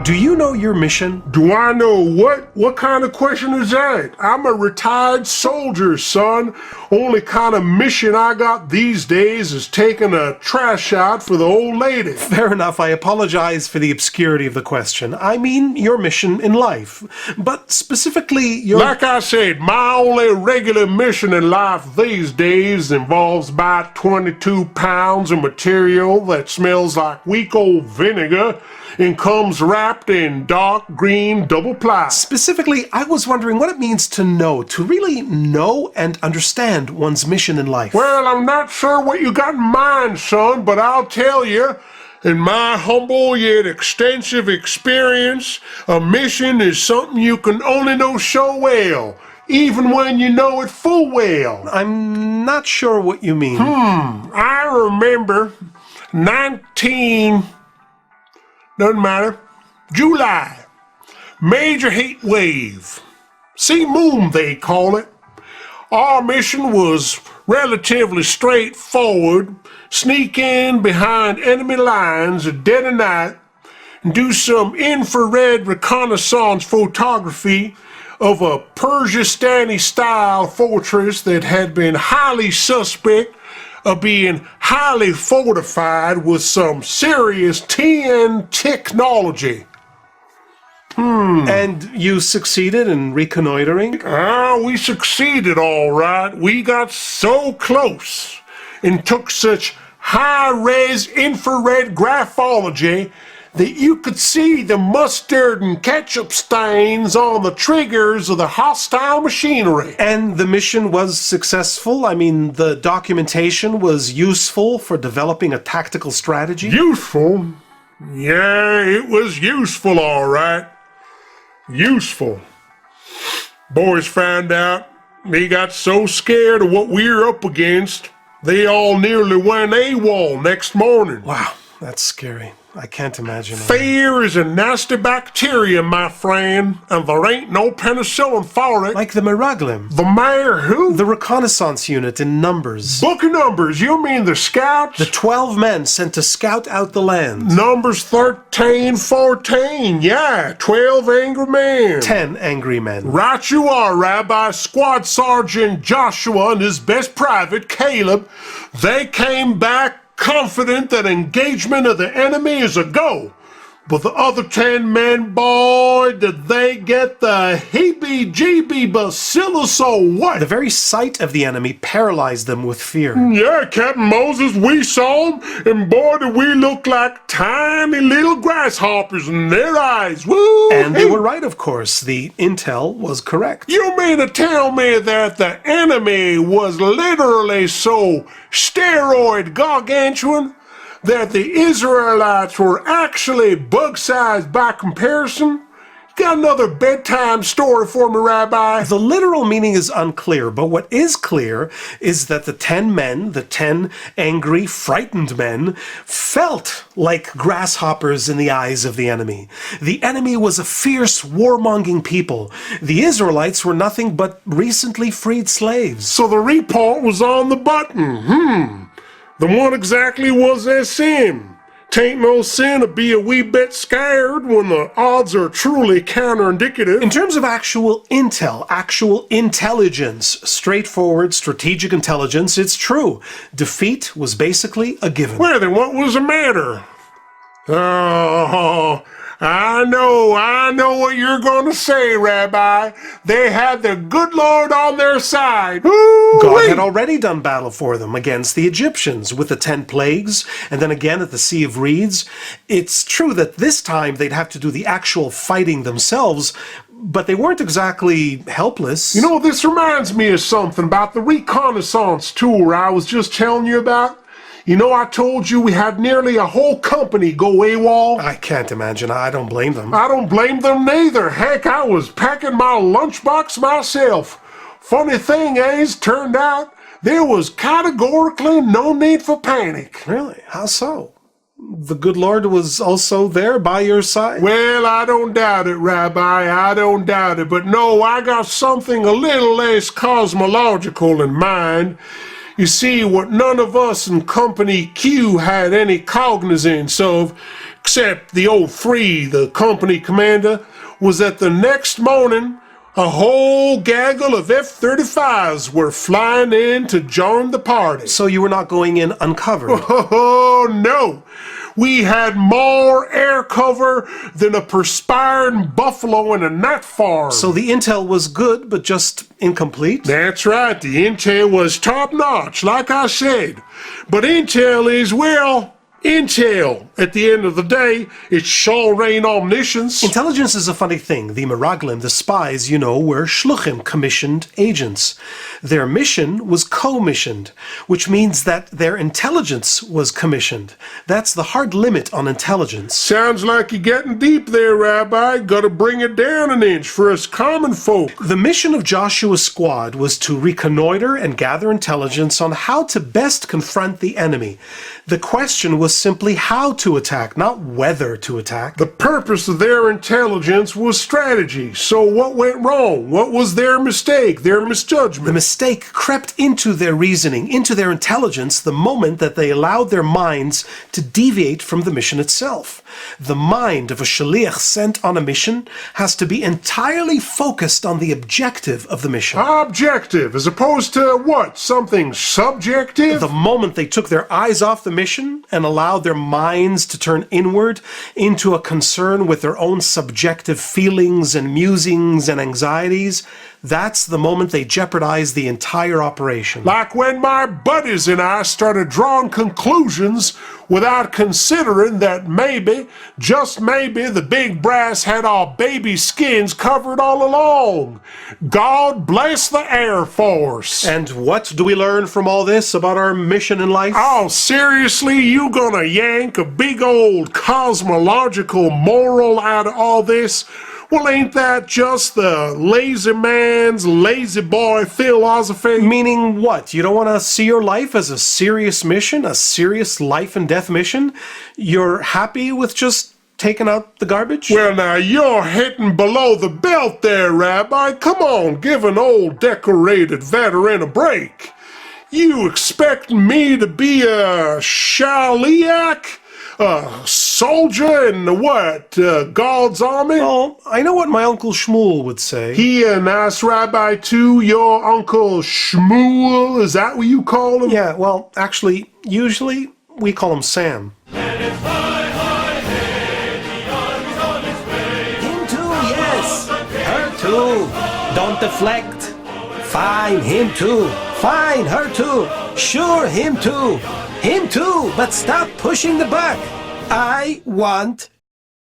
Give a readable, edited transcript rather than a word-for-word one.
Do you know your mission? Do I know what? What kind of question is that? I'm a retired soldier, son. Only kind of mission I got these days is taking a trash out for the old lady. Fair enough, I apologize for the obscurity of the question. I mean your mission in life. But specifically your... Like I said, my only regular mission in life these days involves about 22 pounds of material that smells like week old vinegar and comes wrapped in dark green double ply. Specifically, I was wondering what it means to really know and understand one's mission in life. Well, I'm not sure what you got in mind, son, but I'll tell you, in my humble yet extensive experience, a mission is something you can only know so well, even when you know it full well. I'm not sure what you mean. I remember doesn't matter, July, major heat wave, sea moon they call it. Our mission was relatively straightforward, sneak in behind enemy lines at dead of night and do some infrared reconnaissance photography of a Persian-style fortress that had been highly suspect of being highly fortified with some serious TN technology. And you succeeded in reconnoitering? We succeeded all right. We got so close and took such high-res infrared graphology that you could see the mustard and ketchup stains on the triggers of the hostile machinery. And the mission was successful? I mean, the documentation was useful for developing a tactical strategy? Useful? Yeah, it was useful, all right. Useful. Boys found out. They got so scared of what we were up against, they all nearly went AWOL next morning. Wow, that's scary. I can't imagine. Fear is a nasty bacteria, my friend, and there ain't no penicillin for it. Like the Miraglim. The mayor who? The reconnaissance unit in numbers. Book of numbers, you mean the scouts? The 12 men sent to scout out the land. Numbers 13, 14, yeah, 12 angry men. 10 angry men. Right you are, Rabbi. Squad Sergeant Joshua and his best private, Caleb, they came back confident that engagement of the enemy is a go. But the other 10 men, boy, did they get the heebie-jeebie bacillus or what? The very sight of the enemy paralyzed them with fear. Yeah, Captain Moses, we saw them, and boy, did we look like tiny little grasshoppers in their eyes. Woo! And they were right, of course. The intel was correct. You mean to tell me that the enemy was literally so steroid gargantuan that the Israelites were actually bug-sized by comparison? Got another bedtime story for me, Rabbi? The literal meaning is unclear, but what is clear is that the 10 men, the 10 angry, frightened men, felt like grasshoppers in the eyes of the enemy. The enemy was a fierce, warmongering people. The Israelites were nothing but recently freed slaves. So the report was on the button. Then what exactly was that sin? Tain't no sin to be a wee bit scared when the odds are truly counterindicative. In terms of actual intel, actual intelligence, straightforward strategic intelligence, it's true. Defeat was basically a given. Well, then what was the matter? Oh, I know what you're going to say, Rabbi. They had the good Lord on their side. God had already done battle for them against the Egyptians with the 10 plagues, and then again at the Sea of Reeds. It's true that this time they'd have to do the actual fighting themselves, but they weren't exactly helpless. You know, this reminds me of something about the reconnaissance tour I was just telling you about. You know, I told you we had nearly a whole company go AWOL? I can't imagine. I don't blame them. I don't blame them neither. Heck, I was packing my lunchbox myself. Funny thing is, turned out there was categorically no need for panic. Really? How so? The good Lord was also there by your side? Well, I don't doubt it, Rabbi. I don't doubt it. But no, I got something a little less cosmological in mind. You see, what none of us in Company Q had any cognizance of, except the old three, the company commander, was that the next morning, a whole gaggle of F-35s were flying in to join the party. So you were not going in uncovered. Oh, no. We had more air cover than a perspiring buffalo in a nut farm. So the intel was good, but just incomplete? That's right. The intel was top notch, like I said. But intel is, well, intel. At the end of the day, it sure ain't omniscience. Intelligence is a funny thing. The Meraglim, the spies, were shluchim, commissioned agents. Their mission was co-missioned, which means that their intelligence was commissioned. That's the hard limit on intelligence. Sounds like you're getting deep there, Rabbi. Gotta bring it down an inch for us common folk. The mission of Joshua's squad was to reconnoiter and gather intelligence on how to best confront the enemy. The question was simply how to attack, not whether to attack. The purpose of their intelligence was strategy. So what went wrong? What was their mistake, their misjudgment? The mistake crept into their reasoning, into their intelligence, the moment that they allowed their minds to deviate from the mission itself. The mind of a shaliach sent on a mission has to be entirely focused on the objective of the mission. Objective, as opposed to what? Something subjective? The moment they took their eyes off the mission and allowed their minds to turn inward into a concern with their own subjective feelings and musings and anxieties, that's the moment they jeopardized the entire operation. Like when my buddies and I started drawing conclusions without considering that maybe, just maybe, the big brass had our baby skins covered all along. God bless the Air Force. And what do we learn from all this about our mission in life? Oh, seriously? You gonna yank a big old cosmological moral out of all this? Well, ain't that just the lazy man's lazy boy philosophy? Meaning what? You don't want to see your life as a serious mission, a serious life and death mission? You're happy with just taking out the garbage? Well, now, you're hitting below the belt there, Rabbi. Come on, give an old decorated veteran a break. You expect me to be a shaliach? A soldier in what, God's army? Oh, I know what my Uncle Shmuel would say. He a nice rabbi too, your Uncle Shmuel, is that what you call him? Yeah, well, actually, usually we call him Sam. Him too, yes. Her too. Don't deflect. Fine, him too. Fine, her too. Sure, him too. Him too, but stop pushing the buck. I want